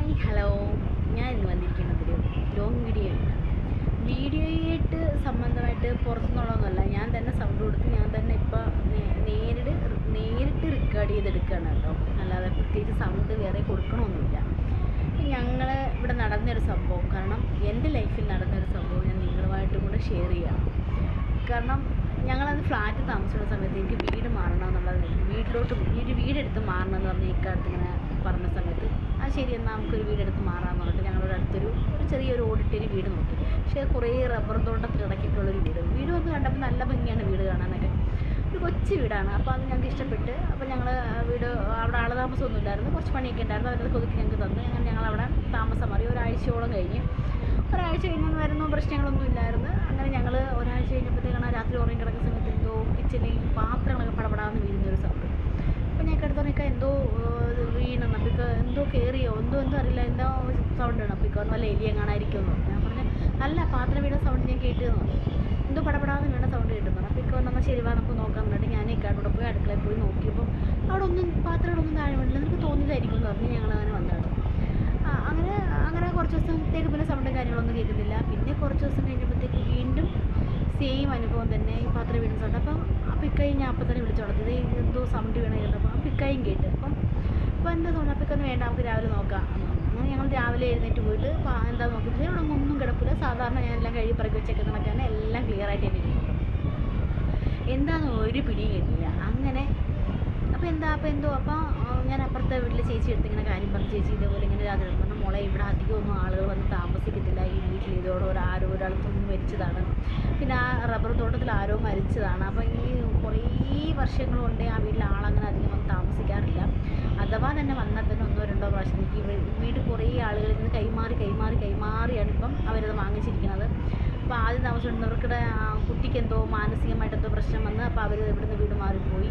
Hello. ഞാൻ ഇന്ന് വന്നിരിക്കുന്നതൊരു long വീഡിയോയായിട്ട് സംബന്ധമായിട്ട് പുറത്തുനിന്നുള്ളതൊന്നുമല്ല. ഞാൻ തന്നെ സൗണ്ട് കൊടുത്ത് ഞാൻ തന്നെ ഇപ്പോൾ നേരിട്ട് റെക്കോർഡ് ചെയ്തെടുക്കുകയാണ് കേട്ടോ. അല്ലാതെ പ്രത്യേകിച്ച് സൗണ്ട് വേറെ കൊടുക്കണമൊന്നുമില്ല. ഞങ്ങൾ ഇവിടെ നടന്നൊരു സംഭവം, കാരണം എൻ്റെ ലൈഫിൽ നടന്നൊരു സംഭവം ഞാൻ നിങ്ങളുമായിട്ടും കൂടെ ഷെയർ ചെയ്യാം. കാരണം ഞങ്ങളത് ഫ്ലാറ്റ് താമസിക്കുന്ന സമയത്ത് എനിക്ക് വീട് മാറണം എന്നുള്ളത്, വീടെടുത്ത് മാറണം എന്ന് പറഞ്ഞ് ഇക്കാലത്ത് ഇങ്ങനെ പറഞ്ഞ സമയത്ത് ശരി എന്നാൽ നമുക്കൊരു വീടെടുത്ത് മാറാമെന്ന് പറഞ്ഞിട്ട് ഞങ്ങളുടെ അടുത്തൊരു ചെറിയൊരു ഓഡിറ്റോറിയം വീട് നോക്കി. പക്ഷേ കുറേ റബ്ബർ തോട്ടത്തിലിടക്കിയിട്ടുള്ളൊരു വീട് വന്ന് കണ്ടപ്പോൾ നല്ല ഭംഗിയാണ് വീട് കാണാനൊക്കെ. ഒരു കൊച്ചു വീടാണ്. അപ്പോൾ അത് ഞങ്ങൾക്ക് ഇഷ്ടപ്പെട്ട്. അപ്പോൾ ഞങ്ങൾ വീട് അവിടെ ആളതാമസമൊന്നും ഇല്ലായിരുന്നു, കുറച്ച് പണിയൊക്കെ ഉണ്ടായിരുന്നു. അതിനകത്ത് കൊതുക്കി ഞങ്ങൾക്ക് തന്നു. അങ്ങനെ ഞങ്ങളവിടെ താമസം മാറി. ഒരാഴ്ചയോളം കഴിഞ്ഞ് വരുന്ന പ്രശ്നങ്ങളൊന്നും ഇല്ലായിരുന്നു. അങ്ങനെ ഞങ്ങൾ ഒരാഴ്ച കഴിഞ്ഞപ്പോഴത്തേക്കാണ് രാത്രി ഉറങ്ങി കിടക്കുന്ന സമയത്ത് എന്തോ കിച്ചണിൽ പാത്രങ്ങളൊക്കെ പടപടാന്ന് വീഴുന്നൊരു സൗണ്ട്. അപ്പോൾ ഞാൻ കിടത്തോണേക്കാൾ എന്തോ വീണെന്ന്, അപ്പോൾ എന്തോ കയറിയോ എന്തോ അറിയില്ല, എന്തോ സൗണ്ട് ആണ്. അപ്പോൾ വല്ല എലിയെ കാണാതിരിക്കുമെന്ന് പറഞ്ഞു. ഞാൻ പറഞ്ഞു അല്ല, പാത്രം വീണ സൗണ്ട് ഞാൻ കേട്ടുന്നു, എന്തോ പടപടാന്ന് വീണ സൗണ്ട് കേട്ടുന്നു. അപ്പോൾ വന്നാൽ ശരി വാ നമുക്ക് നോക്കാൻ പറഞ്ഞിട്ട് ഞാൻ ഇക്കാട്ടോടെ പോയി അടുക്കളയിൽ പോയി നോക്കിയപ്പോൾ അവിടെ പാത്രങ്ങളൊന്നും താഴെ വീണില്ല. നിനക്ക് തോന്നിയതായിരിക്കും എന്ന് പറഞ്ഞ് ഞങ്ങളങ്ങനെ വന്നതാണ്. അങ്ങനെ കുറച്ച് ദിവസത്തേക്ക് പിന്നെ സൗണ്ടും കാര്യങ്ങളൊന്നും കേൾക്കുന്നില്ല. പിന്നെ കുറച്ച് ദിവസം കഴിഞ്ഞപ്പോഴത്തേക്ക് വീണ്ടും സെയിം അനുഭവം തന്നെ, ഈ പാത്രം വീണ സൗണ്ട്. അപ്പം ഇക്കായി ഞാൻ അപ്പം തന്നെ വിളിച്ചു കൊടുത്തത് എന്തോ സൗണ്ട് വീണ കേട്ടപ്പോൾ ഇക്കായും കേട്ട്. അപ്പോൾ എന്താ സൗണ്ട്? അപ്പിക്കൊന്നും വേണ്ട, നമുക്ക് രാവിലെ നോക്കാം. അങ്ങനെ ഞങ്ങൾ രാവിലെ എഴുന്നേറ്റ് പോയിട്ട് എന്താ നോക്കിയിട്ട് ഇവിടെ ഒന്നും കിടപ്പില്ല. സാധാരണ ഞാൻ എല്ലാം കഴുകി പറക്കി വെച്ചൊക്കെ കണക്കാണ്, എല്ലാം ക്ലിയർ ആയിട്ട് തന്നെ ഇരിക്കും. എന്താണെന്ന് ഒരു പിടിയും കിട്ടില്ല. അങ്ങനെ അപ്പോൾ ഞാൻ അപ്പുറത്തെ വീട്ടിൽ ചേച്ചി എടുത്ത് ഇങ്ങനെ കാര്യം പറഞ്ഞു. ചേച്ചി ഇതേപോലെ ഇങ്ങനെ രാത്രി പറഞ്ഞു, മോളെ ഇവിടെ അധികമൊന്നും ആളുകൾ വന്ന് താമസിക്കത്തില്ല, ഈ വീട്ടിൽ ഇതോടെ ഒരാൾക്കൊന്നും മരിച്ചതാണ്, പിന്നെ ആ റബ്ബർ തോട്ടത്തിൽ ആരോ മരിച്ചതാണ്. അപ്പോൾ ഈ കുറേ വർഷങ്ങൾ കൊണ്ട് ആ വീട്ടിൽ ആളങ്ങനെ അധികം വന്ന് താമസിക്കാറില്ല. അഥവാ തന്നെ വന്നാൽ തന്നെ 1-2 പ്രാവശ്യം ഈ വീട് കുറേ ആളുകളിൽ നിന്ന് കൈമാറിയാണ് ഇപ്പം അവരത് വാങ്ങിച്ചിരിക്കുന്നത്. അപ്പോൾ ആദ്യം താമസിച്ചിരുന്നവർക്കിടെ കുട്ടിക്ക് എന്തോ മാനസികമായിട്ട് എന്തോ പ്രശ്നം വന്ന് അപ്പോൾ അവർ ഇവിടുന്ന് വീട് മാറിപ്പോയി.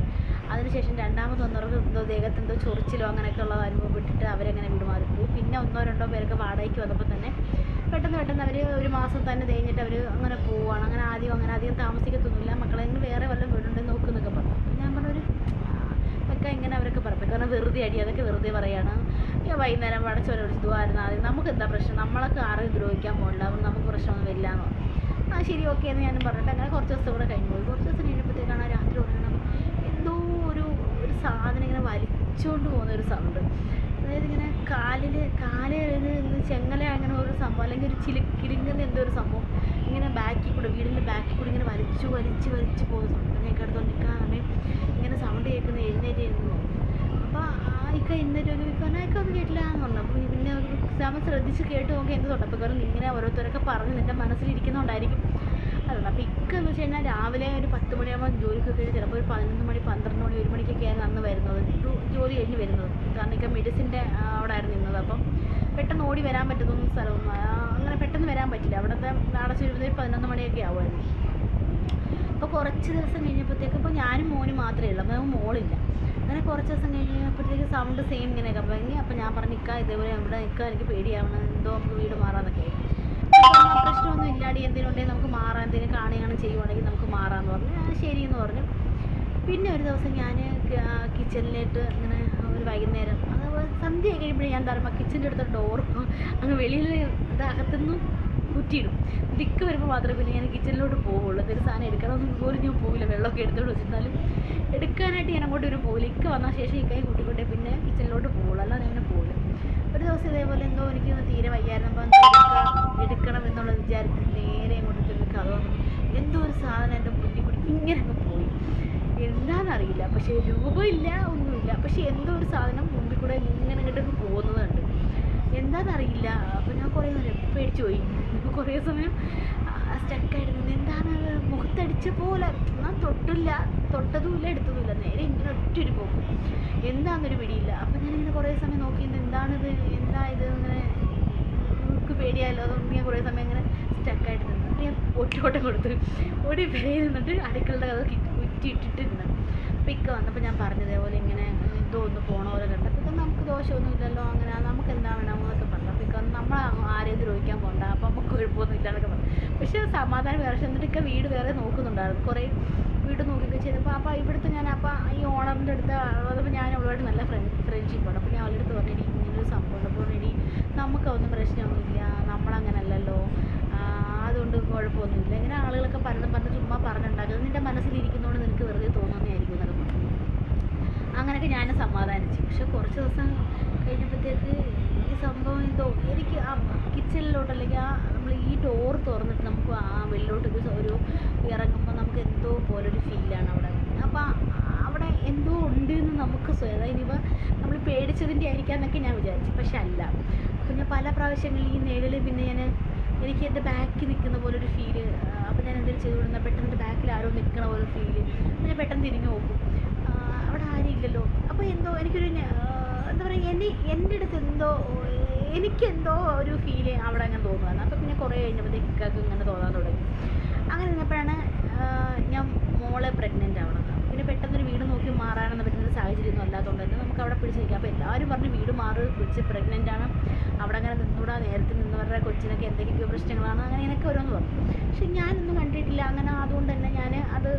അതിനുശേഷം രണ്ടാമത് വന്നവർക്ക് എന്തോ ദേഹത്ത് എന്തോ ചൊറിച്ചിലോ അങ്ങനെയൊക്കെ ഉള്ളത് അനുഭവപ്പെട്ടിട്ട് അവരങ്ങനെ വീട് മാറിപ്പോയി. പിന്നെ 1-2 പേരൊക്കെ വാടകയ്ക്ക് വന്നപ്പോൾ തന്നെ പെട്ടെന്ന് അവർ ഒരു മാസം തന്നെ തേഞ്ഞിട്ട് അവർ അങ്ങനെ പോവുകയാണ്. അങ്ങനെ അധികം താമസിക്കത്തൊന്നുമില്ല. മക്കളെ വേറെ വല്ലതും വീടുണ്ടെന്ന് നോക്കുന്നൊക്കെ പറഞ്ഞു. ഞാൻ പറഞ്ഞൊരു ഒക്കെ ഇങ്ങനെ അവരൊക്കെ പറഞ്ഞു, കാരണം വെറുതെ അതൊക്കെ വെറുതെ പറയാണ്. വൈകുന്നേരം വടച്ചോരെ വിളിച്ച് ഇതുമായിരുന്നു ആദ്യം, നമുക്ക് എന്താ പ്രശ്നം, നമ്മളൊക്കെ ആരെയും ദ്രോഹിക്കാൻ പോകണ്ട, നമുക്ക് പ്രശ്നമൊന്നും വരില്ല എന്ന് പറഞ്ഞു. ശരി ഓക്കെ എന്ന് ഞാനും പറഞ്ഞിട്ട് അങ്ങനെ കുറച്ച് ദിവസം കൂടെ കഴിഞ്ഞു പോയി. കുറച്ച് ദിവസം കഴിഞ്ഞപ്പോഴത്തേക്കാണ് രാത്രി ഉറങ്ങണം എന്തോ ഒരു സാധനം ഇങ്ങനെ വലിച്ചുകൊണ്ട് പോകുന്നൊരു സൗണ്ട്. അതായത് ഇങ്ങനെ കാലിൽ ചെങ്ങല അങ്ങനെ ഒരു സംഭവം, അല്ലെങ്കിൽ ഒരു കിലുങ്ങുന്ന എന്തോ ഒരു സംഭവം ഇങ്ങനെ വീടിൻ്റെ ബാക്കിൽ കൂടെ ഇങ്ങനെ വലിച്ചു പോകുന്ന സൗണ്ട്. ഞാൻ കേട്ടോ നിൽക്കാതെ ഇങ്ങനെ സൗണ്ട് കേൾക്കുന്ന എഴുന്നേറ്റ്. അപ്പോൾ ഇക്ക ഒന്നും കേട്ടില്ല എന്ന് പറഞ്ഞു. അപ്പോൾ പിന്നെ നമ്മൾ ശ്രദ്ധിച്ച് കേട്ട് നോക്കി എന്ത് തൊട്ടപ്പോൾ, കാരണം ഇങ്ങനെ ഓരോരുത്തരൊക്കെ പറഞ്ഞ് നിൻ്റെ മനസ്സിലിരിക്കുന്നതുകൊണ്ടായിരിക്കും അതുകൊണ്ട്. അപ്പോൾ ഇക്ക എന്ന് വെച്ച് കഴിഞ്ഞാൽ രാവിലെ ഒരു 10 മണിയാകുമ്പോൾ ജോലിക്കൊക്കെ ചിലപ്പോൾ ഒരു 11 മണി 12 മണി 1 മണിക്കൊക്കെയാണ് അന്ന് വരുന്നത്, ജോലി കഴിഞ്ഞ് വരുന്നത്. കാരണം ഇക്ക മെഡിസിൻ്റെ അവിടെ ആയിരുന്നു നിന്നത്. അപ്പം പെട്ടെന്ന് ഓടി വരാൻ പറ്റുന്ന സ്ഥലമൊന്നും അങ്ങനെ പെട്ടെന്ന് വരാൻ പറ്റില്ല. അവിടുത്തെ അടച്ചു വരുന്നത് 11 മണിയൊക്കെ ആവുമായിരുന്നു. അപ്പോൾ കുറച്ച് ദിവസം കഴിഞ്ഞപ്പോഴത്തേക്ക് ഇപ്പോൾ ഞാനും മോനും മാത്രമേ ഉള്ളൂ, അപ്പോൾ മോളില്ല. അങ്ങനെ കുറച്ച് ദിവസം കഴിഞ്ഞപ്പോഴത്തേക്ക് സൗണ്ട് സെയിം ഇങ്ങനെയൊക്കെ പറഞ്ഞു. അപ്പോൾ ഞാൻ പറഞ്ഞു ഇതേപോലെ ഇവിടെ എനിക്ക് പേടിയാവണം, എന്തോ നമുക്ക് വീട് മാറാമെന്നൊക്കെ. പ്രശ്നമൊന്നും ഇല്ലാടി, എന്തിനുണ്ടെങ്കിൽ നമുക്ക് മാറാം, എന്തെങ്കിലും കാണുകയാണ് ചെയ്യുവാണെങ്കിൽ നമുക്ക് മാറാമെന്ന് പറഞ്ഞു. ശരി എന്ന് പറഞ്ഞു. പിന്നെ ഒരു ദിവസം ഞാൻ കിച്ചണിലേക്ക് ഇങ്ങനെ ഒരു വൈകുന്നേരം സന്ധ്യ കഴിയുമ്പോഴേ ഞാൻ തരുമ്പോൾ കിച്ചൻ്റെ അടുത്ത ഡോർ അങ്ങ് വെളിയിൽ അകത്തുനിന്നും കുറ്റിയിടും. ദിക്ക് വരുമ്പോൾ മാത്രമേ പിന്നെ ഞാൻ കിച്ചണിലോട്ട് പോവുള്ളൂ. എന്തൊരു സാധനം എടുക്കണമെന്ന് പോലും ഞാൻ പോകില്ല. വെള്ളമൊക്കെ എടുത്തോണ്ട് വെച്ചിരുന്നാലും എടുക്കാനായിട്ട് ഞാൻ അങ്ങോട്ട് പോകില്ല. ഇക്ക വന്ന ശേഷം ഇക്കായി കൂട്ടിക്കൊണ്ടേ പിന്നെ കിച്ചണിലോട്ട് പോവുള്ളൂ, അല്ലാതെ അങ്ങനെ പോകില്ല. ഒരു ദിവസം ഇതേപോലെ എന്തോ എനിക്ക് തീരെ വയ്യായിരുന്നു. അപ്പോൾ എടുക്കണം എന്നുള്ള വിചാരത്തിൽ നേരെ ഇങ്ങോട്ട് ചെന്ന് കഥ എന്തോ ഒരു സാധനം എൻ്റെ മുന്നിൽ കൂടി ഇങ്ങനെ അങ്ങ് പോയി. എന്താണെന്നറിയില്ല, പക്ഷേ രൂപമില്ല ഒന്നുമില്ല, പക്ഷേ എന്തോ ഒരു സാധനം മുമ്പിൽ കൂടെ ഇങ്ങനെ ഇങ്ങോട്ടൊക്കെ പോകുന്നതുണ്ട്. എന്താണെന്നറിയില്ല. അപ്പോൾ ഞാൻ കുറേ നേരം പേടിച്ചു പോയി. ഇപ്പോൾ കുറേ സമയം സ്റ്റക്കായിരുന്നു. എന്താണ് മുഖത്തടിച്ച പോലെ, ഞാൻ തൊട്ടതുമില്ല എടുത്തതുമില്ല, നേരെ ഇങ്ങനെ ഒറ്റൊരു പോകും. എന്താണെന്നൊരു പിടിയില്ല. അപ്പോൾ ഞാനിങ്ങനെ കുറേ സമയം നോക്കിയിരുന്നു, എന്താ ഇത് ഇങ്ങനെ നമുക്ക് പേടിയായല്ലോ. അതുകൊണ്ട് ഞാൻ കുറേ സമയം ഇങ്ങനെ സ്റ്റക്കായിട്ട് നിന്നു. ഞാൻ ഓട്ടം കൊടുത്തു ഓടി പേര് നിന്നിട്ട് അടുക്കളുടെ കഥ കുറ്റിയിട്ടിട്ട് ഇരുന്നു. അപ്പോൾ ഇക്ക വന്നപ്പോൾ ഞാൻ പറഞ്ഞതേപോലെ ഇങ്ങനെ എന്തോ ഒന്ന് പോണ പോലെ കണ്ടപ്പോൾ നമുക്ക് ദോഷമൊന്നും ഇല്ലല്ലോ, അങ്ങനെ നമുക്ക് എന്താ വേണമെന്നൊക്കെ പറഞ്ഞു. അപ്പോൾ ഇക്ക നമ്മൾ ആരെയും ദ്രോഹിക്കാൻ പോകണ്ട, അപ്പോൾ നമുക്ക് കുഴപ്പമൊന്നും ഇല്ലാന്നൊക്കെ പറഞ്ഞു. പക്ഷേ സമാധാനം വേറെ. എന്നിട്ട് ഇക്ക വീട് വേറെ നോക്കുന്നുണ്ടായിരുന്നു, കുറേ വീട് നോക്കിയൊക്കെ ചെയ്തപ്പോൾ. അപ്പോൾ ഇവിടുത്തെ ഞാൻ ഈ ഓണറിൻ്റെ അടുത്ത് അതപ്പോൾ ഞാൻ അവളുമായിട്ട് നല്ല ഫ്രണ്ട്ഷിപ്പാണ്. അപ്പോൾ ഞാൻ അവളുടെ അടുത്ത് പറഞ്ഞു, ഇങ്ങനൊരു സംഭവം ഉണ്ട്, അപ്പോൾ നമുക്കൊന്നും പ്രശ്നമൊന്നുമില്ല, നമ്മളങ്ങനല്ലല്ലോ, അതുകൊണ്ട് കുഴപ്പമൊന്നുമില്ല, ഇങ്ങനെ ആളുകളൊക്കെ പലതും പറഞ്ഞ് ചുമ്മാ പറഞ്ഞുണ്ടാക്കുന്നത് നിൻ്റെ മനസ്സിലിരിക്കുന്നതുകൊണ്ട് നിനക്ക് വെറുതെ തോന്നുന്നതായിരിക്കും എന്നൊക്കെ പറഞ്ഞു. അങ്ങനെയൊക്കെ ഞാൻ സമാധാനിച്ചു. പക്ഷെ കുറച്ച് ദിവസം കഴിഞ്ഞപ്പോഴത്തേക്ക് ഈ സംഭവം എന്തോ എനിക്ക് ആ കിച്ചണിലോട്ട് അല്ലെങ്കിൽ നമ്മൾ ഈ ഡോർ തുറന്നിട്ട് നമുക്ക് വെളിലോട്ട് ഒരു ഇറങ്ങുമ്പോൾ നമുക്ക് എന്തോ പോലൊരു ഫീലാണ് അവിടെ. അപ്പോൾ അവിടെ എന്തോ ഉണ്ട് എന്ന് നമുക്ക് സ്വയം, ഇനിയിപ്പോൾ നമ്മൾ പേടിച്ചതിൻ്റെ ആയിരിക്കാമെന്നൊക്കെ ഞാൻ വിചാരിച്ചു. പക്ഷെ അല്ല. അപ്പോൾ ഞാൻ പല പ്രാവശ്യങ്ങളിൽ ഈ നിഴൽ പിന്നെ എനിക്ക് എൻ്റെ ബാക്കിൽ നിൽക്കുന്ന പോലൊരു ഫീല്. അപ്പോൾ ഞാൻ എന്തെങ്കിലും ചെയ്തു വിടുന്ന പെട്ടെന്ന് എൻ്റെ ബാക്കിൽ ആരോ നിൽക്കണ പോലെ ഫീല്. അപ്പോൾ ഞാൻ പെട്ടെന്ന് തിരിഞ്ഞു നോക്കും, അവിടെ ആരും ഇല്ലല്ലോ. അപ്പോൾ എന്തോ എനിക്കൊരു എന്താ പറയുക, എൻ്റെ അടുത്ത് എനിക്കെന്തോ ഒരു ഫീല് അവിടെ അങ്ങനെ തോന്നുകയാണ്. അപ്പോൾ പിന്നെ കുറേ കഴിഞ്ഞപ്പോഴത്തേക്കൊക്കെ ഇങ്ങനെ തോന്നാൻ തുടങ്ങി. അങ്ങനെ നിന്നപ്പോഴാണ് ഞാൻ മോളെ പ്രഗ്നൻ്റ് ആവണത്. പിന്നെ പെട്ടെന്നൊരു വീട് നോക്കി മാറാനൊന്നും പറ്റുന്ന സാഹചര്യമൊന്നും അല്ലാത്തതുകൊണ്ട് തന്നെ നമുക്ക് അവിടെ പിടിച്ച് നിൽക്കാം. അപ്പോൾ എല്ലാവരും പറഞ്ഞ് വീട് മാറി, പിടിച്ച് പ്രഗ്നൻ്റ് ആണ്, അവിടെ അങ്ങനെ നിന്നൂടാ, നേരത്തെ നിന്നവരുടെ കൊച്ചിനൊക്കെ എന്തൊക്കെയോ പ്രശ്നങ്ങളാണ്, അങ്ങനെ ഇങ്ങനെയൊക്കെ ഓരോന്ന് പറഞ്ഞു. പക്ഷെ ഞാനൊന്നും കണ്ടിട്ടില്ല അങ്ങനെ. അതുകൊണ്ട് തന്നെ ഞാൻ അത്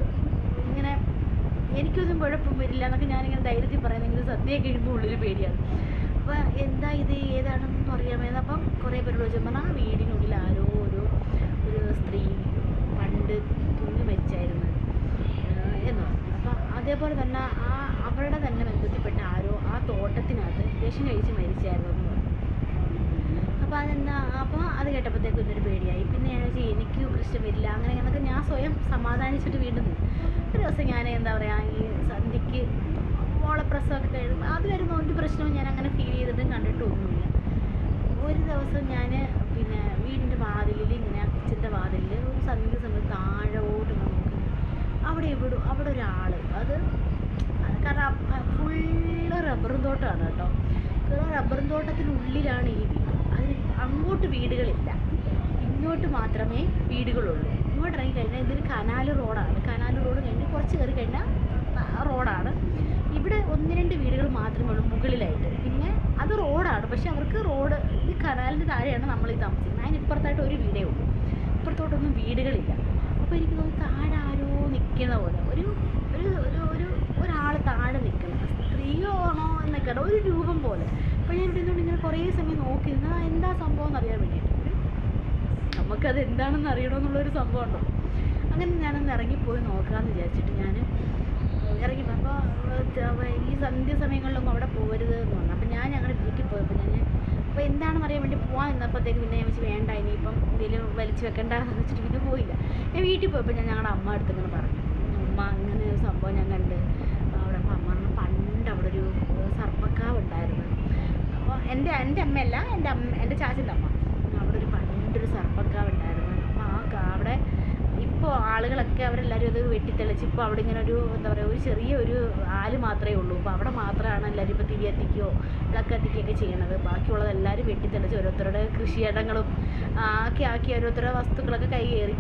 ഇങ്ങനെ എനിക്കൊന്നും കുഴപ്പം വരില്ല എന്നൊക്കെ ഞാനിങ്ങനെ ധൈര്യത്തിൽ പറയുന്നെങ്കിലും സദ്യയൊക്കെ കഴിയുമ്പോൾ ഉള്ളൊരു പേടിയാണ്. അപ്പോൾ എന്താ ഇത് ഏതാണെന്നൊന്നും അറിയാമായിരുന്നു. അപ്പം കുറേ പേരോട് ചോദിച്ചു പറഞ്ഞാൽ ആ വീടിനുള്ളിൽ ആരോ ഒരു സ്ത്രീ പണ്ട് തൂങ്ങി മരിച്ചായിരുന്നു എന്ന് പറഞ്ഞു. അപ്പം അതേപോലെ തന്നെ അവരുടെ തന്നെ ബന്ധത്തിൽപ്പെട്ട ആരോ ആ തോട്ടത്തിനകത്ത് വിഷം കഴിച്ച് മരിച്ചായിരുന്നു എന്ന് പറഞ്ഞു. അപ്പോൾ അത് കേട്ടപ്പോഴത്തേക്കും ഇന്നൊരു പേടിയായി. പിന്നെ ഞാൻ വെച്ചാൽ എനിക്ക് പ്രശ്നം വരില്ല അങ്ങനെ അങ്ങനെയൊക്കെ ഞാൻ സ്വയം സമാധാനിച്ചിട്ട് വീണ്ടും ഒരു ദിവസം ഞാൻ എന്താ പറയുക ഈ സന്ധ്യയ്ക്ക് മോളെ പ്രസവമൊക്കെ കഴിയുമ്പോൾ അത് വരുന്ന ഒരു പ്രശ്നവും ഞാൻ അങ്ങനെ ഫീൽ ചെയ്തിട്ടും കണ്ടിട്ടൊന്നുമില്ല. ഒരു ദിവസം ഞാൻ പിന്നെ വീടിൻ്റെ വാതിലിൽ ഇങ്ങനെ കിച്ചൻ്റെ വാതിലിൽ ഒരു സന്ധ്യ സമയത്ത് താഴോട്ട് നോക്കി അവിടെ ഒരാൾ, അത് കാരണം ഫുള്ള് റബ്ബറും തോട്ടമാണ് കേട്ടോ. റബ്ബറും തോട്ടത്തിനുള്ളിലാണ് ഈ വീട്. അതിന് അങ്ങോട്ട് വീടുകളില്ല, ഇങ്ങോട്ട് മാത്രമേ വീടുകളുള്ളൂ. ഇങ്ങോട്ട് ഇറങ്ങി കഴിഞ്ഞാൽ ഇതൊരു കനാല് റോഡാണ്. കനാല് റോഡ് കഴിഞ്ഞ് കുറച്ച് കയറി കഴിഞ്ഞാൽ റോഡാണ്. ഇവിടെ 1-2 വീടുകൾ മാത്രമേ ഉള്ളൂ മുകളിലായിട്ട്. പിന്നെ അത് റോഡാണ്, പക്ഷെ അവർക്ക് റോഡ് ഈ കനാലിൻ്റെ താഴെയാണ് നമ്മൾ ഈ താമസിക്കുന്നത്. അതിനിപ്പുറത്തായിട്ട് ഒരു വീടേ ഉള്ളൂ, ഇപ്പുറത്തോട്ടൊന്നും വീടുകളില്ല. അപ്പോൾ എനിക്ക് തോന്നി താഴെ ആരോ നിൽക്കുന്ന പോലെ ഒരാൾ താഴെ നിൽക്കുന്നത്, സ്ത്രീയോ ആണോ എന്നൊക്കെ ഒരു രൂപം പോലെ. അപ്പോൾ ഞാൻ ഇവിടെ നിന്നുകൊണ്ട് ഇങ്ങനെ കുറേ സമയം നോക്കി നിന്നാൽ എന്താ സംഭവം എന്നറിയാൻ വേണ്ടിയിട്ട്. നമുക്കത് എന്താണെന്ന് അറിയണമെന്നുള്ളൊരു സംഭവം ഉണ്ടോ. അങ്ങനെ ഞാനൊന്ന് ഇറങ്ങിപ്പോയി നോക്കാമെന്ന് വിചാരിച്ചിട്ട് ഞാൻ ഇറങ്ങിപ്പോൾ അപ്പോൾ ഈ സന്ധ്യ സമയങ്ങളിലൊന്നും അവിടെ പോകരുത് എന്ന് പറഞ്ഞു. അപ്പോൾ ഞാൻ ഞങ്ങളുടെ വീട്ടിൽ പോയപ്പോൾ അപ്പോൾ എന്താണെന്ന് അറിയാൻ വേണ്ടി പോകാൻ നിന്നപ്പോഴത്തേക്ക് പിന്നെ ഞാൻ വെച്ച് വേണ്ട ഇനിയിപ്പം എന്തെങ്കിലും വലിച്ചു വെക്കണ്ടെന്ന് വെച്ചിട്ട് പിന്നെ പോയില്ല. ഞാൻ വീട്ടിൽ പോയപ്പോൾ ഞാൻ ഞങ്ങളുടെ അമ്മ അടുത്ത് ഇങ്ങനെ പറഞ്ഞു, അമ്മ അങ്ങനെ ഒരു സംഭവം ഞാൻ കണ്ട് അവിടെ. അപ്പോൾ അമ്മ പറഞ്ഞു പണ്ട് അവിടെ ഒരു സർപ്പക്കാവ് ഉണ്ടായിരുന്നു. അപ്പോൾ എൻ്റെ അമ്മയല്ല, എൻ്റെ ചാച്ചൻ്റെ അമ്മ, അവിടെ ഒരു പണ്ടൊരു സർപ്പക്കാവ് ഉണ്ടായിരുന്നു. അപ്പോൾ അവിടെ ഇപ്പോൾ ആളുകളൊക്കെ അവരെല്ലാവരും അത് വെട്ടിത്തെളിച്ച് ഇപ്പോൾ അവിടെ ഇങ്ങനെ എന്താ പറയുക ഒരു ചെറിയ ആല് മാത്രമേ ഉള്ളൂ. അപ്പോൾ അവിടെ മാത്രമാണ് എല്ലാവരും ഇപ്പോൾ തിരി കത്തിക്കുകയോ വിളക്ക് കത്തിക്കുകയൊക്കെ ചെയ്യണത്. ബാക്കിയുള്ളത് എല്ലാവരും വെട്ടിത്തെളിച്ച് ഓരോരുത്തരുടെ കൃഷിയിടങ്ങളും ആക്കി ഓരോരുത്തരുടെ വസ്തുക്കളൊക്കെ കൈകയറി.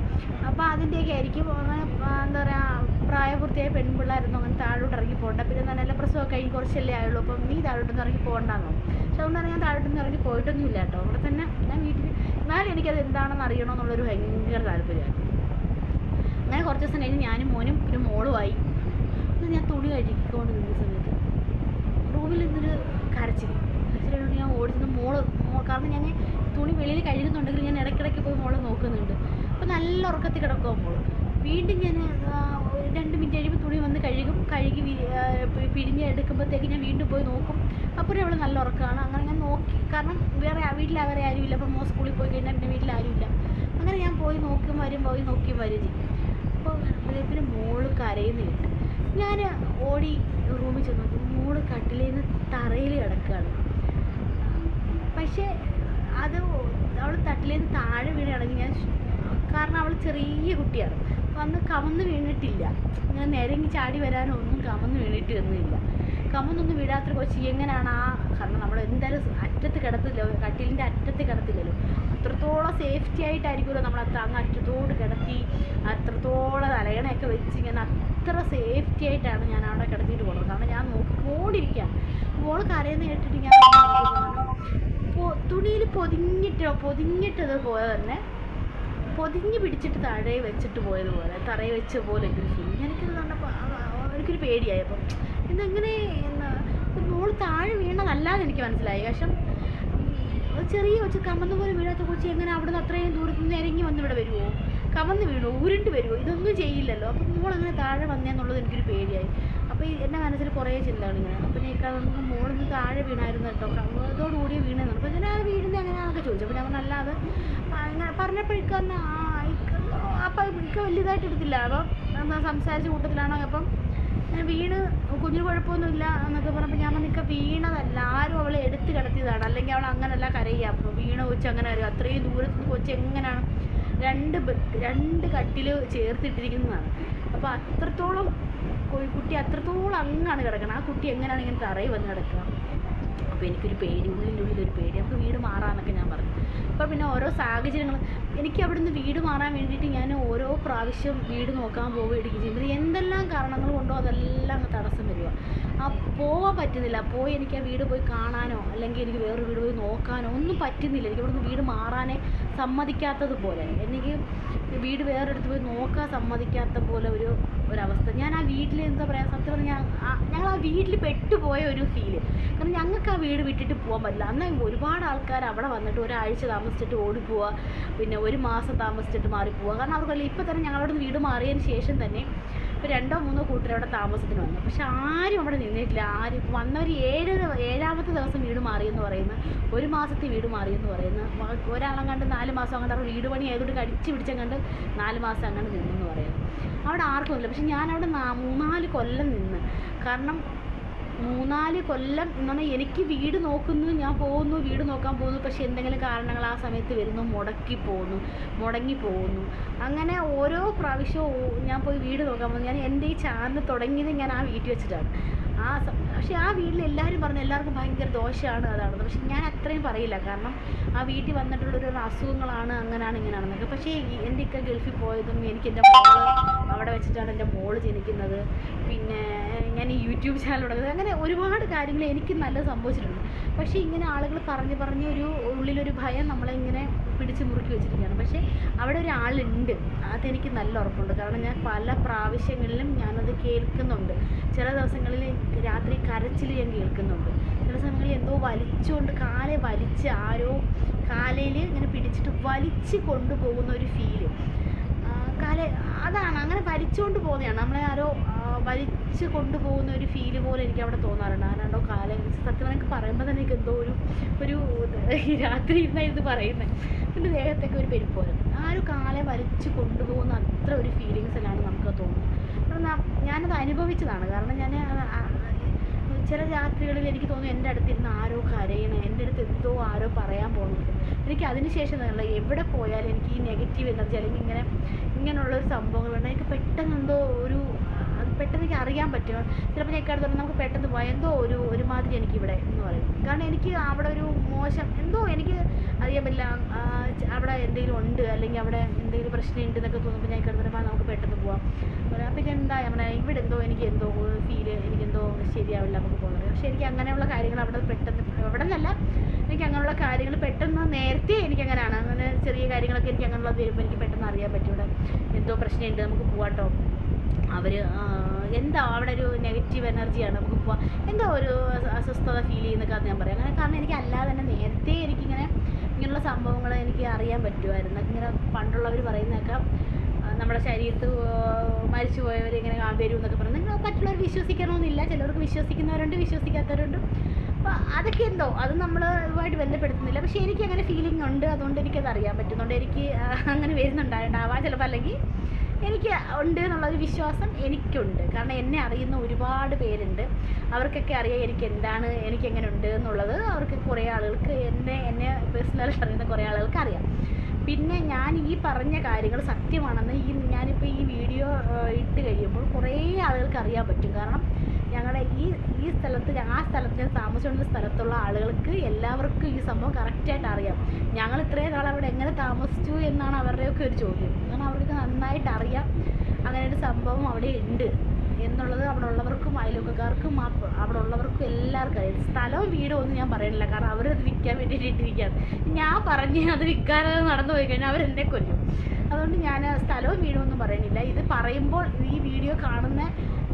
അപ്പോൾ അതിൻ്റെയൊക്കെ ആയിരിക്കും അങ്ങനെ എന്താ പറയുക പ്രായപൂർത്തിയായ പെൺപിള്ളായിരുന്നു അങ്ങനെ താഴോട്ട് ഇറങ്ങി പോകണ്ട. പിന്നെ നല്ല പ്രസവമൊക്കെ കഴിഞ്ഞ് കുറച്ചല്ലേ ആയുള്ളൂ, അപ്പം നീ താഴോട്ടൊന്നും ഇറങ്ങി പോകണ്ടെന്നോ. പക്ഷെ അതുകൊണ്ടാണ് ഞാൻ താഴോട്ടൊന്നും ഇറങ്ങി പോയിട്ടൊന്നുമില്ല കേട്ടോ. അവിടെ തന്നെ ഞാൻ വീട്ടിൽ എന്നാലും എനിക്കത് എന്താണെന്ന് അറിയണമെന്നുള്ളൊരു ഭയങ്കര താല്പര്യമാണ്. അങ്ങനെ കുറച്ച് ദിവസം കഴിഞ്ഞ് ഞാനും മോനും പിന്നെ മോളുമായി ഞാൻ തുണി കഴുകിക്കൊണ്ട് നിന്ന സമയത്ത് റൂമിൽ നിന്നൊരു കരച്ചിൽ ഞാൻ ഓടിച്ചത് കാരണം ഞാൻ തുണി വെളിയിൽ കഴുകുന്നുണ്ടെങ്കിൽ ഞാൻ ഇടയ്ക്കിടയ്ക്ക് പോയി മോളെ നോക്കുന്നുണ്ട്. അപ്പോൾ നല്ല ഉറക്കത്തിൽ കിടക്കുക മോള്. വീണ്ടും ഞാൻ 2 മിനിറ്റ് കഴിയുമ്പോൾ തുണി വന്ന് കഴുകി പിഴിഞ്ഞെടുക്കുമ്പോഴത്തേക്ക് ഞാൻ വീണ്ടും പോയി നോക്കും. അപ്പോഴും അവൾ നല്ല ഉറക്കമാണ്. അങ്ങനെ ഞാൻ നോക്കി, കാരണം വേറെ ആരുമില്ല. അപ്പോൾ മോൾ സ്കൂളിൽ പോയി കഴിഞ്ഞാൽ പിന്നെ വീട്ടിൽ ആരുമില്ല. അങ്ങനെ ഞാൻ പോയി നോക്കും വരും. അപ്പോൾ പിന്നെ മോള് കരയുന്ന കേട്ടു. ഞാൻ ഓടി റൂമിൽ ചെന്ന് നോക്കി, മോള് കട്ടിലിൽ നിന്ന് തറയിൽ കിടക്കുകയാണ്. പക്ഷേ അത് അവൾ തട്ടിലിൽ നിന്ന് താഴെ വീണാണെങ്കിൽ കാരണം അവൾ ചെറിയ കുട്ടിയാണ്, വന്ന് കമന്ന് വീണിട്ടില്ല. ഞാൻ നിരങ്ങി ചാടി വരാനോ ഒന്നും കമന്ന് വീണിട്ട് ഒന്നുമില്ല. കമന്നൊന്നും വീഴാത്തൊരു കൊച്ചി എങ്ങനെയാണ് കാരണം നമ്മൾ എന്തായാലും അറ്റത്ത് കിടത്തില്ലോ, കട്ടിലിൻ്റെ അറ്റത്ത് കിടത്തില്ലല്ലോ. അത്രത്തോളം സേഫ്റ്റി ആയിട്ടായിരിക്കുമല്ലോ നമ്മൾ അങ്ങ് അറ്റത്തോട് കിടത്തി അത്രത്തോളം തലയണയൊക്കെ വെച്ച് ഇങ്ങനെ അത്ര സേഫ്റ്റി ആയിട്ടാണ് ഞാൻ അവിടെ കിടത്തിയിട്ട് പോകുന്നത്. കാരണം ഞാൻ നോക്കിക്കൊണ്ടിരിക്കുകയാണ്. മോൾ കരയുന്ന കേട്ടിട്ട് ഞാൻ തുണിയിൽ പൊതിഞ്ഞിട്ടത് പോലെ തന്നെ പൊതിഞ്ഞ് പിടിച്ചിട്ട് താഴെ വെച്ചിട്ട് പോയതുപോലെ തറയിൽ വെച്ച പോലെ എനിക്കൊരു ഫീൽ. എനിക്കത് കണ്ടപ്പോൾ എനിക്കൊരു പേടിയായി. അപ്പം ഇതെങ്ങനെ മോൾ താഴെ വീണതല്ലാതെ എനിക്ക് മനസ്സിലായി. പക്ഷെ ചെറിയ കൊച്ച് കമന്ന് പോലെ വീഴാത്ത കൊച്ച് എങ്ങനെ അവിടെ നിന്ന് അത്രയും ദൂരത്തു നിന്ന് ഇറങ്ങി വന്ന് ഇവിടെ വരുമോ? കമന്ന് വീണോ? ഉരുണ്ട് വരുമോ? ഇതൊന്നും ചെയ്യില്ലല്ലോ. അപ്പം മോളങ്ങനെ താഴെ വന്നേന്നുള്ളത് എനിക്കൊരു പേടിയായി. അപ്പോൾ എൻ്റെ മനസ്സിൽ കുറേ ചിന്തകളിങ്ങനെ. അപ്പോൾ ഞാൻ നമുക്ക് മോളിന്ന് താഴെ വീണായിരുന്നു കേട്ടോ, അതോടുകൂടി വീണെന്നു. അപ്പോൾ ഞാൻ അത് വീഴുന്നത് എങ്ങനെയാണെന്നൊക്കെ ചോദിച്ചു. അപ്പോൾ ഞാൻ അല്ലാതെ അങ്ങനെ പറഞ്ഞപ്പോഴേക്കും അപ്പം എനിക്ക് വലിയതായിട്ട് എടുത്തില്ല. അപ്പം എന്താ സംസാരിച്ച കൂട്ടത്തിലാണോ അപ്പം വീണ് കുഞ്ഞിന് കുഴപ്പമൊന്നുമില്ല എന്നൊക്കെ പറഞ്ഞപ്പോൾ ഞാൻ നിൽക്കുക വീണതല്ല, ആരും അവളെ എടുത്ത് കിടത്തിയതാണ്. അല്ലെങ്കിൽ അവൾ അങ്ങനെയല്ല കരയുക. അപ്പോൾ വീണ കൊച്ച് അങ്ങനെ വരിക, അത്രയും ദൂരത്ത് കൊച്ച് എങ്ങനെയാണ് രണ്ട് കട്ടിൽ ചേർത്തിട്ടിരിക്കുന്നതാണ്. അപ്പോൾ അത്രത്തോളം കുട്ടി അത്രത്തോളം അങ്ങാണ് കിടക്കണം. ആ കുട്ടി എങ്ങനെയാണ് ഇങ്ങനെ തറയിൽ വന്ന് കിടക്കുക? അപ്പോൾ എനിക്കൊരു പേടി, ഉള്ളിലൊരു പേടി. നമുക്ക് വീട് മാറാമെന്നൊക്കെ ഞാൻ പറഞ്ഞു. അപ്പോൾ പിന്നെ ഓരോ സാഹചര്യങ്ങൾ എനിക്ക് അവിടെ നിന്ന് വീട് മാറാൻ വേണ്ടിയിട്ട് ഞാൻ ഓരോ പ്രാവശ്യം വീട് നോക്കാൻ പോവുകയും ചെയ്യുമ്പോൾ എന്തെല്ലാം കാരണങ്ങൾ കൊണ്ടോ അതെല്ലാം അങ്ങ് തടസ്സം വരിക. പോകാൻ പറ്റുന്നില്ല. എനിക്ക് ആ വീട് പോയി കാണാനോ അല്ലെങ്കിൽ എനിക്ക് വേറൊരു വീട് പോയി നോക്കാനോ ഒന്നും പറ്റുന്നില്ല. എനിക്ക് അവിടെ നിന്ന് വീട് മാറാനേ സമ്മതിക്കാത്തതുപോലെ, എനിക്ക് വീട് വേറൊരിടത്ത് പോയി നോക്കാൻ സമ്മതിക്കാത്ത പോലെ ഒരവസ്ഥ. ഞാൻ ആ വീട്ടിൽ എന്താ പറയുക, സത്യം പറഞ്ഞാൽ ഞങ്ങൾ ആ വീട്ടിൽ പെട്ടുപോയ ഒരു ഫീല്. കാരണം ഞങ്ങൾക്ക് ആ വീട് വിട്ടിട്ട് പോകാൻ പറ്റില്ല. അന്ന് ഒരുപാട് ആൾക്കാർ അവിടെ വന്നിട്ട് ഒരാഴ്ച താമസിച്ചിട്ട് ഓടിപ്പോവുക, പിന്നെ ഒരു മാസം താമസിച്ചിട്ട് മാറിപ്പോവുക. കാരണം അവർക്കല്ല ഇപ്പം തന്നെ ഞങ്ങളവിടെ നിന്ന് വീട് മാറിയതിന് ശേഷം തന്നെ ഇപ്പോൾ 2 or 3 കൂട്ടർ അവിടെ താമസത്തിന് വന്നു. പക്ഷെ ആരും അവിടെ നിന്നിട്ടില്ല. ആരും വന്നവർ 7ാമത്തെ ദിവസം വീട് മാറിയെന്ന് പറയുന്നു, 1 മാസത്തെ വീട് മാറിയെന്ന് പറയുന്നു. ഒരാളെങ്ങാണ്ട് 4 മാസം അങ്ങോട്ട് അവർ വീട് പണി ആയതുകൊണ്ട് കടിച്ച് പിടിച്ചങ്ങാണ്ട് 4 മാസം അങ്ങോട്ട് നിന്നെന്ന് പറയുന്നു. അവിടെ ആർക്കും ഇല്ല. പക്ഷെ ഞാനവിടെ 3-4 കൊല്ലം നിന്ന്. കാരണം 3-4 കൊല്ലം എന്ന് പറഞ്ഞാൽ എനിക്ക് വീട് നോക്കുന്നു, ഞാൻ പോകുന്നു, വീട് നോക്കാൻ പോകുന്നു. പക്ഷെ എന്തെങ്കിലും കാരണങ്ങൾ ആ സമയത്ത് വരുന്നു, മുടങ്ങി പോകുന്നു. അങ്ങനെ ഓരോ പ്രാവശ്യവും ഞാൻ പോയി വീട് നോക്കാൻ പോകുന്നു. ഞാൻ എൻ്റെ ഈ ചാനൽ തുടങ്ങിയത് ഞാൻ ആ വീട്ടിൽ വെച്ചിട്ടാണ്. പക്ഷേ ആ വീട്ടിൽ എല്ലാവരും പറഞ്ഞു എല്ലാവർക്കും ഭയങ്കര ദോഷമാണ് അതാണെന്ന്. പക്ഷെ ഞാൻ അത്രയും പറയില്ല. കാരണം ആ വീട്ടിൽ വന്നിട്ടുള്ളൊരു അസുഖങ്ങളാണ്, അങ്ങനെയാണ് ഇങ്ങനെയാണെന്നൊക്കെ. പക്ഷേ എൻ്റെ ഒക്കെ ഗൾഫിൽ പോയതും എനിക്ക് എൻ്റെ മോള് അവിടെ വെച്ചിട്ടാണ് എൻ്റെ മോള് ജനിക്കുന്നത്. പിന്നെ ഞാൻ ഈ യൂട്യൂബ് ചാനൽ തുടങ്ങുന്നത്, അങ്ങനെ ഒരുപാട് കാര്യങ്ങൾ എനിക്ക് നല്ല സംഭവിച്ചിട്ടുണ്ട്. പക്ഷേ ഇങ്ങനെ ആളുകൾ പറഞ്ഞ് ഉള്ളിലൊരു ഭയം നമ്മളെ ഇങ്ങനെ പിടിച്ച് മുറുക്കി വെച്ചിരിക്കുകയാണ്. പക്ഷേ അവിടെ ഒരാളുണ്ട്, അതെനിക്ക് നല്ല ഉറപ്പുണ്ട്. കാരണം ഞാൻ പല പ്രാവശ്യങ്ങളിലും ഞാനത് കേൾക്കുന്നുണ്ട്. ചില ദിവസങ്ങളിൽ രാത്രി കരച്ചിൽ ഞാൻ കേൾക്കുന്നുണ്ട്. ചില സമയങ്ങളിൽ എന്തോ വലിച്ചുകൊണ്ട് കാലെ വലിച്ച് ആരോ കാലയിൽ ഇങ്ങനെ പിടിച്ചിട്ട് വലിച്ച് കൊണ്ടുപോകുന്ന ഒരു ഫീല്. അതാണ് അങ്ങനെ വലിച്ചുകൊണ്ട് പോകുന്നതാണ്. നമ്മളെ ആരോ വലിച്ച് കൊണ്ടുപോകുന്ന ഒരു ഫീല് പോലെ എനിക്ക് അവിടെ തോന്നാറുണ്ട്. ആരാണ്ടോ സത്യം എനിക്ക് പറയുമ്പോൾ തന്നെ എനിക്ക് എന്തോ ഒരു രാത്രി ഇരുന്നായിരുന്നു പറയുന്നത്. പിന്നെ ദേഹത്തൊക്കെ ഒരു പെരുപ്പോലും ആരും കാലെ വലിച്ച് കൊണ്ടുപോകുന്ന അത്ര ഒരു ഫീലിങ്സിലാണ് നമുക്ക് തോന്നുന്നത്. കാരണം ഞാനത് അനുഭവിച്ചതാണ്. കാരണം ഞാൻ ചില രാത്രികളിൽ എനിക്ക് തോന്നുന്നു എൻ്റെ അടുത്തിരുന്ന് ആരോ കരയണേ, എൻ്റെ അടുത്ത് എന്തോ ആരോ പറയാൻ പോകുന്നുണ്ട്. എനിക്ക് അതിന് ശേഷം നല്ല എവിടെ പോയാലും എനിക്ക് ഈ നെഗറ്റീവ് എനർജി അല്ലെങ്കിൽ ഇങ്ങനെയുള്ളൊരു സംഭവങ്ങളുണ്ട്. എനിക്ക് പെട്ടെന്ന് എന്തോ പെട്ടെന്ന് എനിക്ക് അറിയാൻ പറ്റും. ചിലപ്പോൾ ഞാൻ ഇക്കാലത്ത് നമുക്ക് പെട്ടെന്ന് പോയാൽ എന്തോ ഒരുമാതിരി എനിക്കിവിടെ എന്ന് പറയും. കാരണം എനിക്ക് അവിടെ ഒരു മോശം എന്തോ എനിക്ക് അറിയാൻ പറ്റില്ല. അവിടെ എന്തെങ്കിലും ഉണ്ട് അല്ലെങ്കിൽ അവിടെ എന്തെങ്കിലും പ്രശ്നമുണ്ട് എന്നൊക്കെ തോന്നുമ്പോൾ ഞാൻ ഇക്കാലത്ത് പറയുമ്പോൾ നമുക്ക് പെട്ടെന്ന് പോവാം. അപ്പോൾ എന്താ നമ്മുടെ ഇവിടെ എന്തോ ഫീല് എനിക്കെന്തോ ശരിയാവില്ല നമുക്ക് പോകുന്നത്. പക്ഷേ എനിക്ക് അങ്ങനെയുള്ള കാര്യങ്ങൾ അവിടെ നിന്നല്ല, എനിക്ക് അങ്ങനെയുള്ള കാര്യങ്ങൾ പെട്ടെന്ന് നേരത്തെ എനിക്കങ്ങനെയാണ്. അങ്ങനെ ചെറിയ കാര്യങ്ങളൊക്കെ എനിക്ക് അങ്ങനെയുള്ളത് വരുമ്പോൾ എനിക്ക് പെട്ടെന്ന് അറിയാൻ പറ്റും ഇവിടെ എന്തോ പ്രശ്നമുണ്ട്, നമുക്ക് പോവാട്ടോ. എന്താ അവിടെ ഒരു നെഗറ്റീവ് എനർജിയാണ്, നമുക്ക് പോവാം, എന്തോ ഒരു അസ്വസ്ഥത ഫീൽ ചെയ്യുന്നൊക്കെ അത് ഞാൻ പറയാം. അങ്ങനെ കാരണം എനിക്ക് അല്ലാതെ തന്നെ നേരത്തെ ഇങ്ങനെയുള്ള സംഭവങ്ങൾ എനിക്ക് അറിയാൻ പറ്റുമായിരുന്നു. ഇങ്ങനെ പണ്ടുള്ളവർ പറയുന്നതൊക്കെ നമ്മുടെ ശരീരത്ത് മരിച്ചു പോയവർ ഇങ്ങനെ വരും എന്നൊക്കെ പറയുന്നത്. നിങ്ങൾ മറ്റുള്ളവർ വിശ്വസിക്കണമെന്നില്ല, ചിലർക്ക് വിശ്വസിക്കുന്നവരുണ്ട്, വിശ്വസിക്കാത്തവരുണ്ട്. അപ്പോൾ അതൊക്കെ എന്തോ അത് നമ്മൾ ഇതുമായിട്ട് ബന്ധപ്പെടുത്തുന്നില്ല. പക്ഷേ എനിക്ക് അങ്ങനെ ഫീലിംഗ് ഉണ്ട്, അതുകൊണ്ട് എനിക്കത് അറിയാൻ പറ്റുന്നുണ്ട്. എനിക്ക് അങ്ങനെ വരുന്നുണ്ടാവാം ചിലപ്പോൾ, അല്ലെങ്കിൽ എനിക്ക് ഉണ്ട് എന്നുള്ളൊരു വിശ്വാസം എനിക്കുണ്ട്. കാരണം എന്നെ അറിയുന്ന ഒരുപാട് പേരുണ്ട്, അവർക്കൊക്കെ അറിയാം എനിക്ക് എങ്ങനെ ഉണ്ട് എന്നുള്ളത്. അവർക്ക് കുറേ ആളുകൾക്ക് എന്നെ പേഴ്സണലായിട്ട് അറിയുന്ന കുറേ ആളുകൾക്ക് അറിയാം. പിന്നെ ഞാൻ ഈ പറഞ്ഞ കാര്യങ്ങൾ സത്യമാണെന്ന് ഞാനിപ്പോൾ ഈ വീഡിയോ ഇട്ട് കഴിയുമ്പോൾ കുറേ ആളുകൾക്ക് അറിയാൻ പറ്റും. കാരണം ഞങ്ങളുടെ ഈ സ്ഥലത്ത് ഞാൻ താമസിച്ചുകൊണ്ട സ്ഥലത്തുള്ള ആളുകൾക്ക് എല്ലാവർക്കും ഈ സംഭവം കറക്റ്റായിട്ട് അറിയാം. ഞങ്ങൾ ഇത്രയും നാൾ അവിടെ എങ്ങനെ താമസിച്ചു എന്നാണ് അവരുടെയൊക്കെ ഒരു ചോദ്യം. കാരണം അവർക്ക് നന്നായിട്ട് അറിയാം അങ്ങനെ ഒരു സംഭവം അവിടെ ഉണ്ട് എന്നുള്ളത്. അവിടെ ഉള്ളവർക്കും അയൽവക്കക്കാർക്കും അവിടെ ഉള്ളവർക്കും എല്ലാവർക്കും അറിയാം. സ്ഥലവും വീടും ഒന്നും ഞാൻ പറയണില്ല, കാരണം അവരത് വിൽക്കാൻ വേണ്ടിയിട്ട് ഇട്ടിരിക്കുകയാണ്. ഞാൻ പറഞ്ഞ് അത് വിൽക്കാനത് നടന്നു പോയി കഴിഞ്ഞാൽ അവരെന്നെ കൊല്ലും. അതുകൊണ്ട് ഞാൻ സ്ഥലവും വീടും ഒന്നും പറയണില്ല. ഇത് പറയുമ്പോൾ ഈ വീഡിയോ കാണുന്ന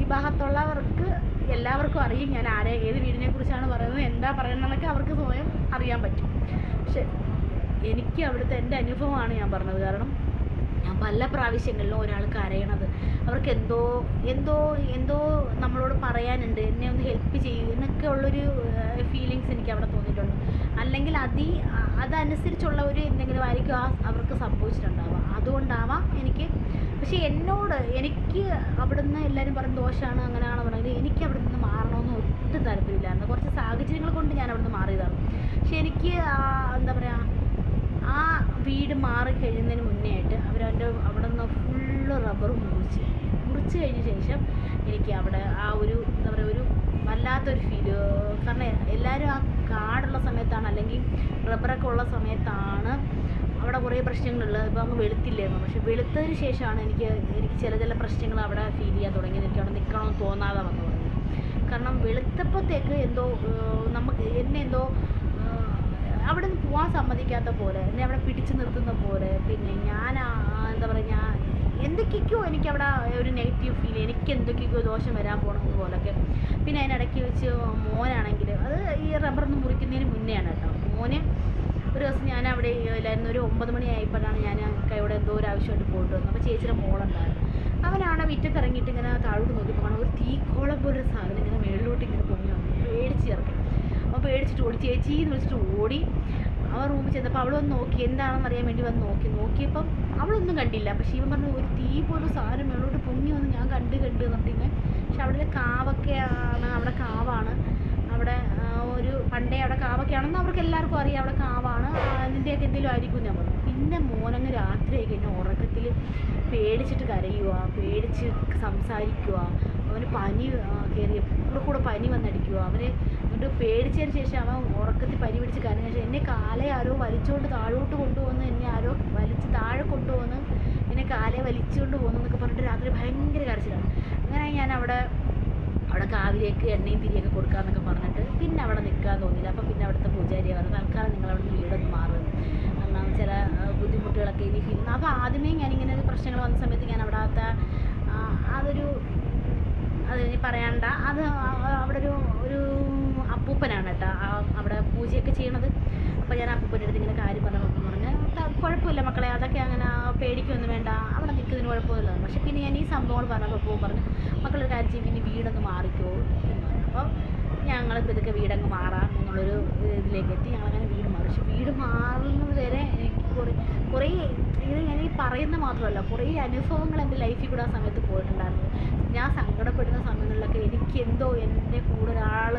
ഈ ഈ ഭാഗത്തുള്ളവർക്ക് എല്ലാവർക്കും അറിയും ഞാൻ ഏത് വീടിനെ കുറിച്ചാണ് പറയുന്നത്, എന്താ പറയുന്നതെന്നൊക്കെ അവർക്ക് സ്വയം അറിയാൻ പറ്റും. പക്ഷെ എനിക്ക് അവിടുത്തെ എൻ്റെ അനുഭവമാണ് ഞാൻ പറഞ്ഞത്. കാരണം ഞാൻ പല പ്രാവശ്യങ്ങളിലും ഒരാൾക്ക് കരയണത്, അവർക്ക് എന്തോ എന്തോ എന്തോ നമ്മളോട് പറയാനുണ്ട്, എന്നെ ഒന്ന് ഹെൽപ്പ് ചെയ്യൂ എന്നൊക്കെ ഉള്ളൊരു ഫീലിങ്സ് എനിക്ക് അവിടെ തോന്നിയിട്ടുണ്ട്. അല്ലെങ്കിൽ അതനുസരിച്ചുള്ള ഒരു എന്തെങ്കിലും ആയിരിക്കും അവർക്ക് സംഭവിച്ചിട്ടുണ്ടാവുക. അതുകൊണ്ടാവാം എനിക്ക്. പക്ഷേ എനിക്ക് അവിടുന്ന് എല്ലാവരും പറഞ്ഞ് ദോഷമാണ് അങ്ങനെയാണ് പറഞ്ഞത്, എനിക്ക് അവിടെ നിന്ന് മാറണമെന്ന് ഒട്ടും താല്പര്യമില്ലായിരുന്നു. കുറച്ച് സാഹചര്യങ്ങൾ കൊണ്ട് ഞാൻ അവിടെ നിന്ന് മാറിയതാണ്. പക്ഷെ എനിക്ക് എന്താ പറയുക, ആ വീട് മാറിക്കഴിയുന്നതിന് മുന്നേ ആയിട്ട് അവിടെ നിന്ന് ഫുള്ള് റബ്ബർ മുറിച്ച് കഴിഞ്ഞ ശേഷം എനിക്ക് അവിടെ ആ ഒരു എന്താ പറയുക, ഒരു വല്ലാത്തൊരു ഫീല്. കാരണം എല്ലാവരും ആ കാടുള്ള സമയത്താണ്, അല്ലെങ്കിൽ റബ്ബറൊക്കെ ഉള്ള സമയത്താണ് അവിടെ കുറേ പ്രശ്നങ്ങളുള്ളത്. ഇപ്പോൾ അങ്ങ് വെളുത്തില്ലായിരുന്നു. പക്ഷെ വെളുത്തതിന് ശേഷമാണ് എനിക്ക് ചില പ്രശ്നങ്ങൾ അവിടെ ഫീൽ ചെയ്യാൻ തുടങ്ങിയത്. എനിക്ക് അവിടെ നിൽക്കണമെന്ന് തോന്നാതെ വന്നു തുടങ്ങി. കാരണം വെളുത്തപ്പോഴത്തേക്ക് എന്നെ എന്തോ അവിടെ നിന്ന് പോകാൻ സമ്മതിക്കാത്ത പോലെ, എന്നെ അവിടെ പിടിച്ചു നിർത്തുന്ന പോലെ. പിന്നെ ഞാൻ എന്താ പറയുക, ഞാൻ എന്തൊക്കെയൊക്കെയോ എനിക്കവിടെ ഒരു നെഗറ്റീവ് ഫീൽ, എനിക്ക് എന്തൊക്കെയൊക്കെയോ ദോഷം വരാൻ പോകണമെന്ന് പോലൊക്കെ. പിന്നെ അതിനിടയ്ക്ക് വെച്ച് മോനാണെങ്കിൽ, അത് ഈ റബ്ബറൊന്നും മുറിക്കുന്നതിന് മുന്നെയാണ് കേട്ടോ. മോന് ഒരു ദിവസം ഞാൻ അവിടെ ഇല്ലായിരുന്നു, ഒരു 9 മണിയായപ്പോഴാണ് ഞാൻ കൈയോടെ എന്തോ ഒരു ആവശ്യമായിട്ട് പോയിട്ട് വന്നു. അപ്പോൾ ചേച്ചിയുടെ മോളുണ്ടായിരുന്നു. അവനാണ് മുറ്റത്ത് ഇറങ്ങിയിട്ട് ഇങ്ങനെ താഴോട്ട് നോക്കിയപ്പോൾ കാണാൻ ഒരു തീക്കോളം പോലൊരു സാധനം ഇങ്ങനെ മേളിലോട്ട് ഇങ്ങനെ പൊങ്ങി വന്നു. പേടിച്ച് ഇറക്കി. അപ്പോൾ പേടിച്ചിട്ട് ഓടി, ചേച്ചി എന്ന് വിളിച്ചിട്ട് ഓടി. അവൻ റൂമിൽ ചെന്നപ്പോൾ അവളൊന്ന് നോക്കി, എന്താണെന്ന് അറിയാൻ വേണ്ടി വന്ന് നോക്കിയപ്പം അവളൊന്നും കണ്ടില്ല. പക്ഷേ ഇവൻ പറഞ്ഞു ഒരു തീ പോലും സാധനം മേളോട്ട് പൊങ്ങി വന്ന് ഞാൻ കണ്ട് എന്നിട്ടിങ്ങനെ. പക്ഷെ അവിടെ കാവൊക്കെയാണ്, അവിടെ കാവാണ്. അവിടെ ഒരു പണ്ടേ അവിടെ കാവൊക്കെയാണെന്ന് അവർക്ക് എല്ലാവർക്കും അറിയാം, അവിടെ കാവാണ്, അതിൻ്റെയൊക്കെ എന്തെങ്കിലും ആയിരിക്കും ഞാൻ പറഞ്ഞു. പിന്നെ മോനങ്ങ് രാത്രിയായി കഴിഞ്ഞാൽ ഉറക്കത്തിൽ പേടിച്ചിട്ട് കരയുക, പേടിച്ച് സംസാരിക്കുക. അവന് പനി കയറിയ കൂടെ പനി വന്നടിക്കുക. എന്നിട്ട് പേടിച്ചതിന് ശേഷം അവൻ ഉറക്കത്തിൽ പനി പിടിച്ച് കരഞ്ഞ ശേഷം എന്നെ കാലെ ആരോ വലിച്ചുകൊണ്ട് താഴോട്ട് കൊണ്ടുപോകുന്നു, എന്നെ ആരോ വലിച്ച് താഴെ കൊണ്ടുപോകുന്നു, എന്നെ കാലെ വലിച്ചുകൊണ്ട് പോകുന്നു എന്നൊക്കെ പറഞ്ഞിട്ട് രാത്രി ഭയങ്കര കരച്ചിലാണ്. അങ്ങനെ ഞാൻ അവിടെ കാവിലേക്ക് എണ്ണയും തിരിയൊക്കെ കൊടുക്കാമെന്നൊക്കെ പറഞ്ഞിട്ട് പിന്നെ അവിടെ നിൽക്കാൻ തോന്നിയില്ല. അപ്പോൾ പിന്നെ അവിടുത്തെ പൂജാരിയെ പറഞ്ഞു, തൽക്കാലം നിങ്ങൾ അവിടെ നിന്ന് വീടൊന്ന് മാറും, കാരണം ചില ബുദ്ധിമുട്ടുകളൊക്കെ ഇനി ഫീൽ ചെയ്യുന്നു. അപ്പോൾ ആദ്യമേ ഞാനിങ്ങനെ പ്രശ്നങ്ങൾ വന്ന സമയത്ത് ഞാൻ അവിടുത്തെ അതിനി പറയണ്ട, അവിടെ ഒരു അപ്പൂപ്പനാണ് കേട്ടോ അവിടെ പൂജയൊക്കെ ചെയ്യണത്. അപ്പോൾ ഞാൻ അപ്പൂപ്പൻ്റെ അടുത്ത് ഇങ്ങനെ കാര്യം പറഞ്ഞ് കുഴപ്പമില്ല മക്കളെ, അതൊക്കെ അങ്ങനെ പേടിക്കൊന്നും വേണ്ട, അവിടെ നിൽക്കുന്നതിന് കുഴപ്പമില്ല. പക്ഷെ പിന്നെ ഞാൻ ഈ സംഭവങ്ങൾ പറഞ്ഞപ്പോൾ പറഞ്ഞു, മക്കളൊരു കാര്യം ചെയ്യും, ഇനി വീടൊന്ന് മാറിക്കോ എന്ന് പറഞ്ഞു. അപ്പം ഞങ്ങളിപ്പോൾ ഇതൊക്കെ വീടങ്ങ് മാറാം എന്നുള്ളൊരു ഇതിലേക്ക് എത്തി. ഞങ്ങളങ്ങനെ വീട് മാറി. പക്ഷെ വീട് മാറുന്നത് വരെ എനിക്ക് കുറേ ഇത് ഞാൻ ഈ പറയുന്നത് മാത്രമല്ല, കുറേ അനുഭവങ്ങൾ എൻ്റെ ലൈഫിൽ കൂടെ ആ സമയത്ത് പോയിട്ടുണ്ടായിരുന്നു. ഞാൻ സങ്കടപ്പെടുന്ന സമയങ്ങളിലൊക്കെ എനിക്ക് എന്തോ എൻ്റെ കൂടെ ഒരാൾ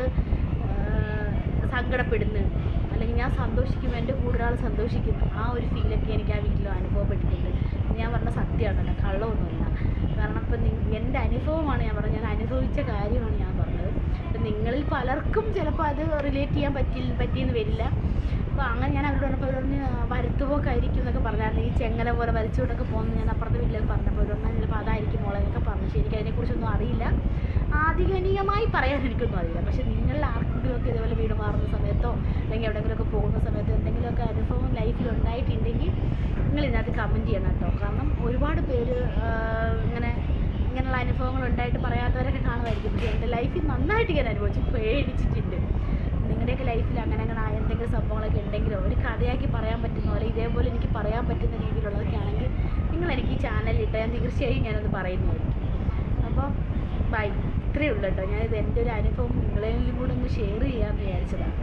സങ്കടപ്പെടുന്നു, അല്ലെങ്കിൽ ഞാൻ സന്തോഷിക്കുമ്പോൾ എൻ്റെ കൂടെ ഒരാൾ സന്തോഷിക്കുന്നു, ആ ഒരു ഫീലൊക്കെ എനിക്ക് ആ വീട്ടിൽ അനുഭവപ്പെട്ടിട്ടുണ്ട്. ഞാൻ പറഞ്ഞ സത്യമാണ്, കള്ളമൊന്നുമില്ല. കാരണം ഇപ്പം എൻ്റെ അനുഭവമാണ് ഞാൻ പറഞ്ഞത്, ഞാൻ അനുഭവിച്ച കാര്യമാണ് ഞാൻ പറഞ്ഞത്. അപ്പം നിങ്ങളിൽ പലർക്കും ചിലപ്പോൾ അത് റിലേറ്റ് ചെയ്യാൻ പറ്റിയെന്ന് വരില്ല. അപ്പോൾ അങ്ങനെ ഞാൻ അവരോട് പറഞ്ഞപ്പോൾ അവരൊന്ന് വരുത്തുപോക്കായിരിക്കും എന്നൊക്കെ പറഞ്ഞായിരുന്നു. ഈ ചെങ്ങല പോലെ വരച്ചുകൊണ്ടൊക്കെ പോകുന്നത് ഞാൻ അപ്പുറത്തെ വീട്ടിലേക്ക് പറഞ്ഞപ്പോൾ അവരൊന്നും ചിലപ്പോൾ അതായിരിക്കും മോളെ എന്നൊക്കെ പറഞ്ഞു. പക്ഷേ എനിക്ക് അതിനെക്കുറിച്ചൊന്നും അറിയില്ല, ആധികാരികമായി പറയാൻ എനിക്കൊന്നും അറിയില്ല. പക്ഷേ നിങ്ങളിൽ ആർക്കെങ്കിലുമൊക്കെ ഇതുപോലെ വീട് മാറുന്ന സമയത്തോ അല്ലെങ്കിൽ എവിടെയെങ്കിലുമൊക്കെ പോകുന്ന സമയത്തോ എന്തെങ്കിലുമൊക്കെ അനുഭവം ലൈഫിൽ ഉണ്ടായിട്ടുണ്ടെങ്കിൽ നിങ്ങൾ ഇതിനകത്ത് കമൻറ്റ് ചെയ്യണം കേട്ടോ. കാരണം ഒരുപാട് പേര് ഇങ്ങനെയുള്ള അനുഭവങ്ങൾ ഉണ്ടായിട്ട് പറയാത്തവരൊക്കെ കാണുമായിരിക്കും. പക്ഷേ എൻ്റെ ലൈഫിൽ നന്നായിട്ട് ഞാൻ അനുഭവിച്ചു, പേടിച്ചിട്ടുണ്ട്. നിങ്ങളുടെയൊക്കെ ലൈഫിൽ അങ്ങനെ എന്തെങ്കിലും സംഭവങ്ങളൊക്കെ ഉണ്ടെങ്കിലോ ഒരു കഥയാക്കി പറയാൻ പറ്റുന്ന പോലെ ഇതേപോലെ എനിക്ക് പറയാൻ പറ്റുന്ന രീതിയിലുള്ളതൊക്കെ ആണെങ്കിൽ നിങ്ങളെനിക്ക് ഈ ചാനലിലിട്ട് ഞാൻ തീർച്ചയായും ഞാനത് പറയുന്നതായിരിക്കും. അപ്പോൾ ബൈ, ഇത്രയേ ഉള്ളൂ കേട്ടോ. ഞാനിത് എൻ്റെ ഒരു അനുഭവം നിങ്ങളെയും കൂടെ ഒന്ന് ഷെയർ ചെയ്യാമെന്ന് വിചാരിച്ചതാണ്.